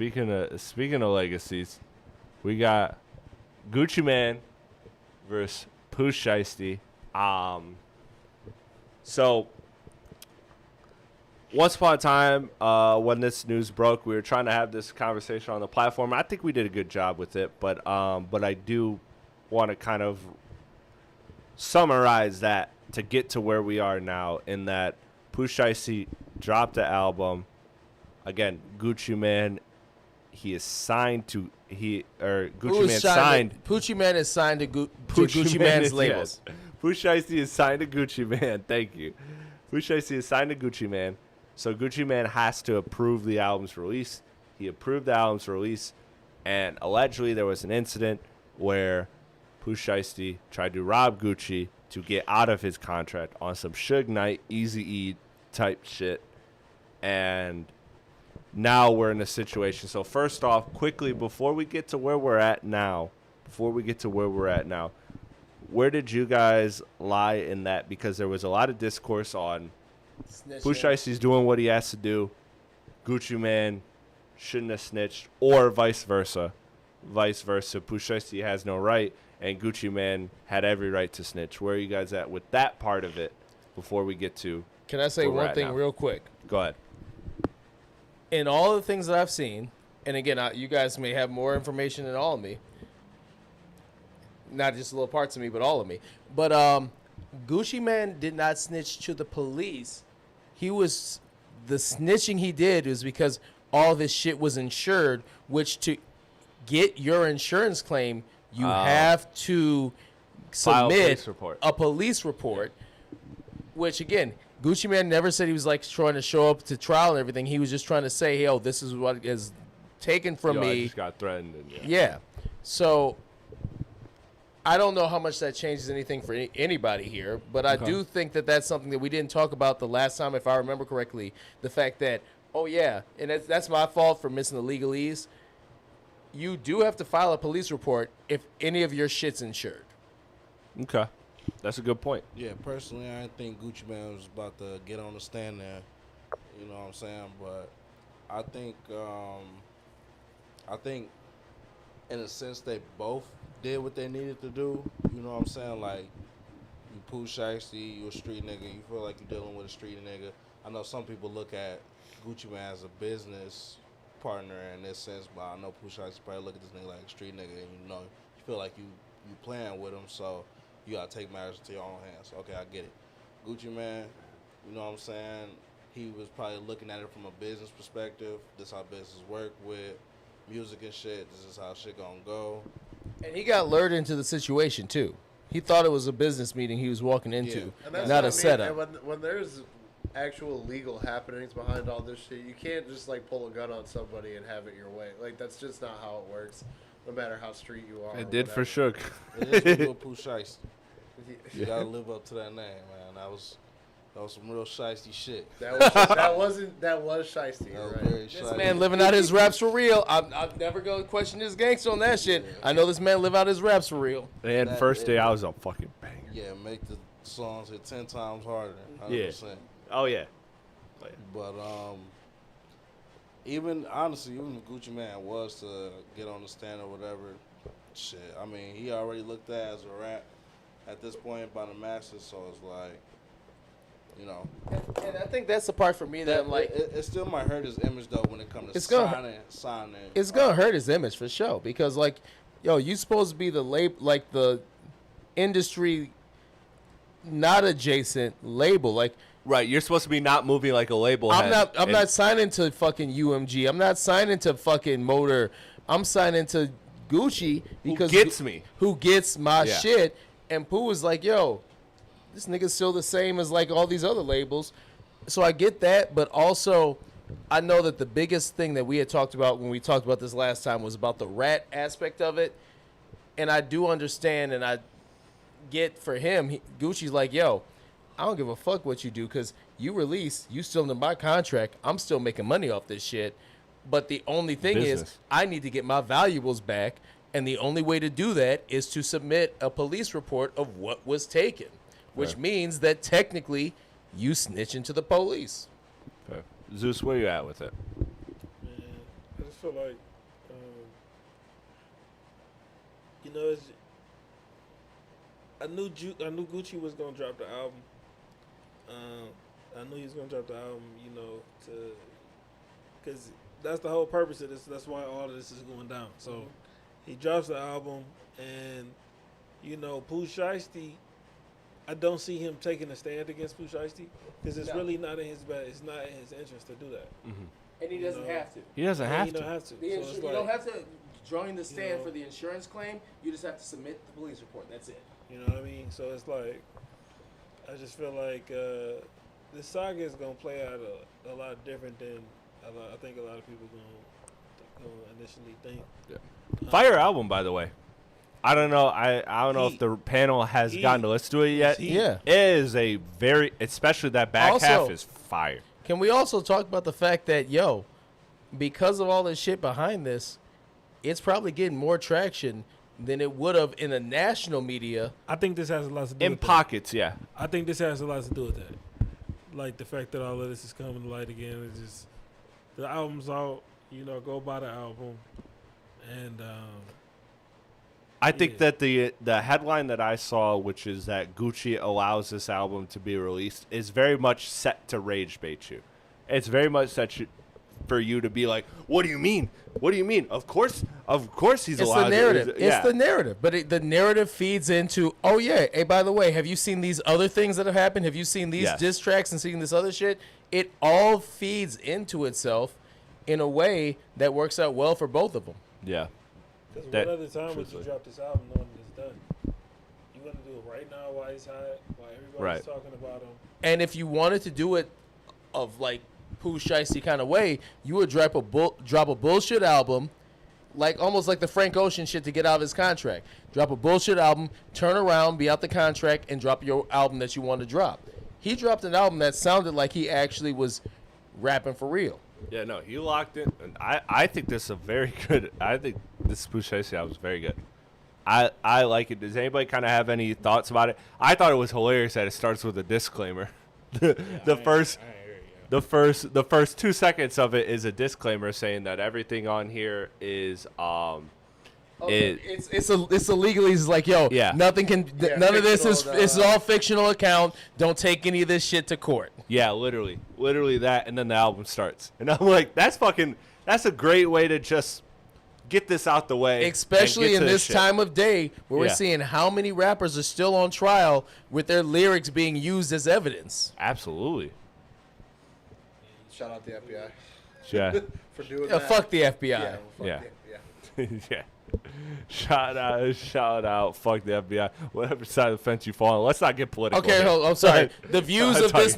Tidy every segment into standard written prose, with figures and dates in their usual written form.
speaking of legacies, we got Gucci Man versus Pooh Shiesty. So once upon a time, when this news broke, we were trying to have this conversation on the platform. I think we did a good job with it, but I do want to kind of summarize that to get to where we are now. In that, Pooh Shiesty dropped the album. Again, Gucci Man, he is signed to Gucci Man signed. Gucci Man is signed to Gucci Man's labels. Yes. Pooh Shiesty is signed to Gucci Man. Thank you. Pooh Shiesty is signed to Gucci Man. So Gucci Man has to approve the album's release. He approved the album's release, and allegedly there was an incident where Pooh Shiesty tried to rob Gucci to get out of his contract on some Suge Knight, Eazy-E type shit. And now we're in a situation. So first off, quickly, before we get to where we're at now, where did you guys lie in that? Because there was a lot of discourse on Pooh Shiesty's doing what he has to do. Gucci Man shouldn't have snitched, or vice versa. Pooh Shiesty has no right, and Gucci Man had every right to snitch. Where are you guys at with that part of it before we get to Can I say one thing real quick? Go ahead. In all the things that I've seen, and again, you guys may have more information than all of me. Not just little parts of me, but all of me. But Gucci Man did not snitch to the police. The snitching he did was because all this shit was insured, which to get your insurance claim, you have to submit a police report, which again, Gucci Man never said he was like trying to show up to trial and everything. He was just trying to say, "Hey, this is what is taken from me." I just got threatened. And yeah. So I don't know how much that changes anything for anybody here, but I do think that that's something that we didn't talk about the last time, if I remember correctly. The fact that, and that's my fault for missing the legalese. You do have to file a police report if any of your shit's insured. Okay. That's a good point. Yeah, personally, I didn't think Gucci Man was about to get on the stand there. You know what I'm saying? But I think in a sense they both did what they needed to do. You know what I'm saying? Like, you Pooh Shiesty, you a street nigga, you feel like you're dealing with a street nigga. I know some people look at Gucci Man as a business partner in this sense, but I know Pooh Shiesty probably look at this nigga like a street nigga, and you feel like you playing with him, so you gotta take matters into your own hands. Okay, I get it. Gucci Man, you know what I'm saying? He was probably looking at it from a business perspective. This is how business work with music and shit. This is how shit gonna go. And he got lured into the situation too. He thought it was a business meeting he was walking into, not a setup. And when there's actual legal happenings behind all this shit, you can't just like pull a gun on somebody and have it your way. Like, that's just not how it works. No matter how street you are. It did for Shook. It is for Pooh Shiesty. You gotta live up to that name, man. That was some real shiesty shit. That was shiesty. Right. This man living out his raps for real. I'm never gonna question his gangster on that shit. Yeah. I know this man live out his raps for real. And first day I was a fucking banger. Yeah, make the songs hit 10 times harder. 100%. Yeah. Oh yeah. But even honestly, even if Gucci Man was to get on the stand or whatever, shit. I mean, he already looked at as a rap at this point by the masses, so it's like, And I think that's the part for me that I'm like, it still might hurt his image though when it comes to signing. It's gonna hurt his image for sure, because like, you supposed to be the the industry, not adjacent label, like. Right, you're supposed to be not moving like a label head. I'm not signing to fucking UMG. I'm not signing to fucking Motor. I'm signing to Gucci because who gets my shit. And Pooh was like, "Yo, this nigga's still the same as like all these other labels." So I get that, but also I know that the biggest thing that we had talked about when we talked about this last time was about the rat aspect of it. And I do understand, and I get for him, Gucci's like, "Yo, I don't give a fuck what you do, because you still under my contract. I'm still making money off this shit. But the only thing is, I need to get my valuables back, and the only way to do that is to submit a police report of what was taken, which means that technically you snitching to the police." Okay. Zeus, where you at with it? Man, feel like, you know, I knew Gucci was gonna drop the album. I knew he was gonna drop the album, you know, because that's the whole purpose of this. That's why all of this is going down. So he drops the album, and you know, Pooh Shiesty, I don't see him taking a stand against Pooh Shiesty because it's really not in his it's not in his interest to do that. Mm-hmm. And he doesn't have to. He doesn't have to. You don't have to. You don't have to join the stand for the insurance claim. You just have to submit the police report. That's it. You know what I mean? So it's like, I just feel like this saga is gonna play out a lot different than I think a lot of people gonna initially think. Yeah. Fire album, by the way. I don't know. I don't know if the panel has gotten to listen to it yet. Yeah, it is a very, especially that back half is fire. Can we also talk about the fact that because of all this shit behind this, it's probably getting more traction than it would have in the national media. I think this has a lot to do in with pockets. That. Yeah, I think this has a lot to do with that. Like the fact that all of this is coming to light again. It's just the album's out. You know, go buy the album, and I think that the headline that I saw, which is that Gucci allows this album to be released, is very much set to rage bait you. It's very much set for you to be like, "What do you mean? What do you mean? Of course he's allowed." It's the narrative. It's the narrative, but the narrative feeds into, oh yeah, hey, by the way, have you seen these other things that have happened? Have you seen these diss tracks and seen this other shit? It all feeds into itself in a way that works out well for both of them. Yeah. Because what other time would you drop this album knowing it's done? You want to do it right now while he's hot, while everybody's talking about him. And if you wanted to do it of like Pooh Shiesty kind of way, you would drop a bullshit album, like almost like the Frank Ocean shit to get out of his contract. Drop a bullshit album, turn around, be out the contract, and drop your album that you want to drop. He dropped an album that sounded like he actually was rapping for real. Yeah, no, he locked in. And I think this is a very good. I think this Pooh Shiesty album is very good. I like it. Does anybody kind of have any thoughts about it? I thought it was hilarious that it starts with a disclaimer. The first 2 seconds of it is a disclaimer saying that everything on here is it's a legalese like nothing can none of this is it's all fictional account. Don't take any of this shit to court. Yeah, literally that, and then the album starts, and I'm like, that's a great way to just get this out the way, especially in this time of day where we're seeing how many rappers are still on trial with their lyrics being used as evidence. Absolutely. Shout out the FBI. Yeah. For doing that. Fuck the FBI. Yeah. The FBI. Yeah. Shout out, fuck the FBI. Whatever side of the fence you fall on. Let's not get political. Okay, I'm sorry. The views of this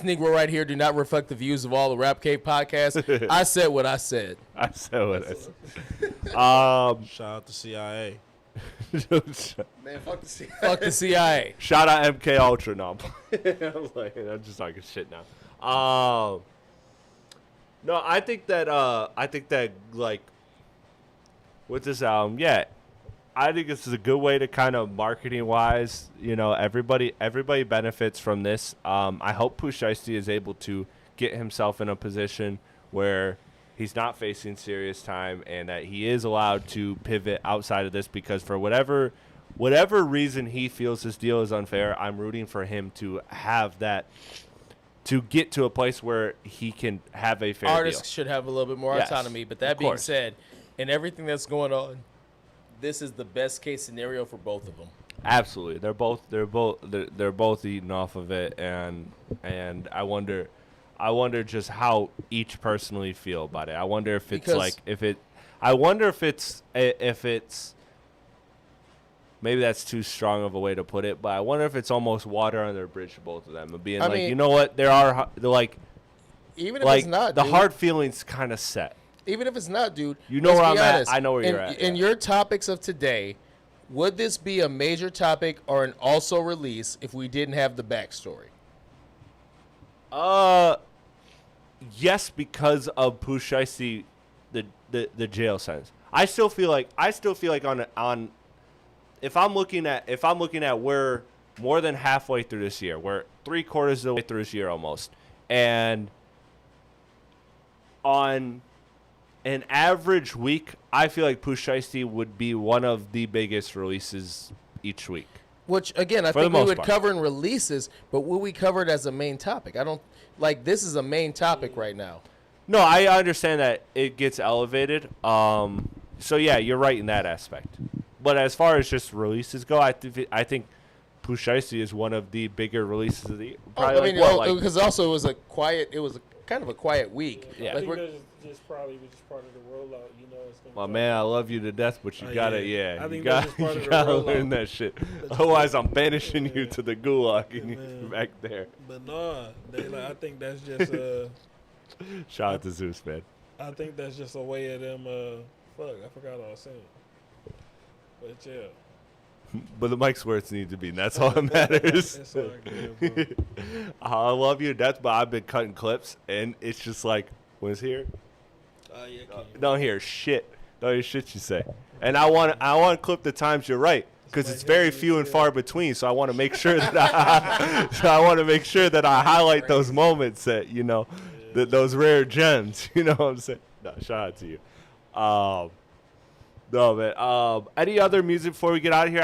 Negro right here do not reflect the views of all the Rap Cape podcast. I said what I said. Shout out to CIA. Man, fuck the CIA. Fuck the CIA. Shout out MK Ultra. No, I'm just talking shit now. No, I think that like with this album, I think this is a good way to kind of marketing wise, everybody benefits from this. I hope Pooh Shiesty is able to get himself in a position where he's not facing serious time and that he is allowed to pivot outside of this, because for whatever reason he feels this deal is unfair, I'm rooting for him to have that, to get to a place where he can have a fair Artists deal. should have a little bit more autonomy, but that being said, in everything that's going on, this is the best case scenario for both of them. Absolutely, they're both eating off of it, and I wonder just how each personally feel about it. I wonder if it's if it's maybe that's too strong of a way to put it, but I wonder if it's almost water under a bridge for both of them, and being you know what, they're even if it's not, the hard feelings kind of set. Even if it's not, dude. You know where I'm at. I know where you're at. In your topics of today, would this be a major topic or an also release if we didn't have the backstory? Yes, because of Pooh Shiesty, the jail sentence. I still feel like on if I'm looking at we're more than halfway through this year. We're 3/4 of the way through this year almost, and on an average week, I feel like Pooh Shiesty would be one of the biggest releases each week. Which, again, I think we would cover in releases, but will we cover it as a main topic? I don't like this is a main topic right now. No, I understand that it gets elevated. So yeah, you're right in that aspect. But as far as just releases go, I think Pooh Shiesty is one of the bigger releases of the year. Because also it was kind of a quiet week. Yeah. I think that's just probably just part of the rollout. You know, it's gonna my man, I love you to death, but you gotta, I think you that's just part of the gotta rollout. learn that shit. Otherwise, I'm banishing you to the gulag and you back there. But no, I think that's just Shout out to Zeus, man. I think that's just a way of them. Fuck, I forgot what I was saying. But yeah. But the mics where it needs to be, and that's all that matters. That's all I care, bro. I love you to death, but I've been cutting clips, and it's just like, when it's here, don't hear shit. Don't hear shit you say. And I want to clip the times you're right, because it's very few and far between. So I want to make sure that I highlight those moments that those rare gems. You know what I'm saying? No, shout out to you. No, man. Any other music before we get out of here?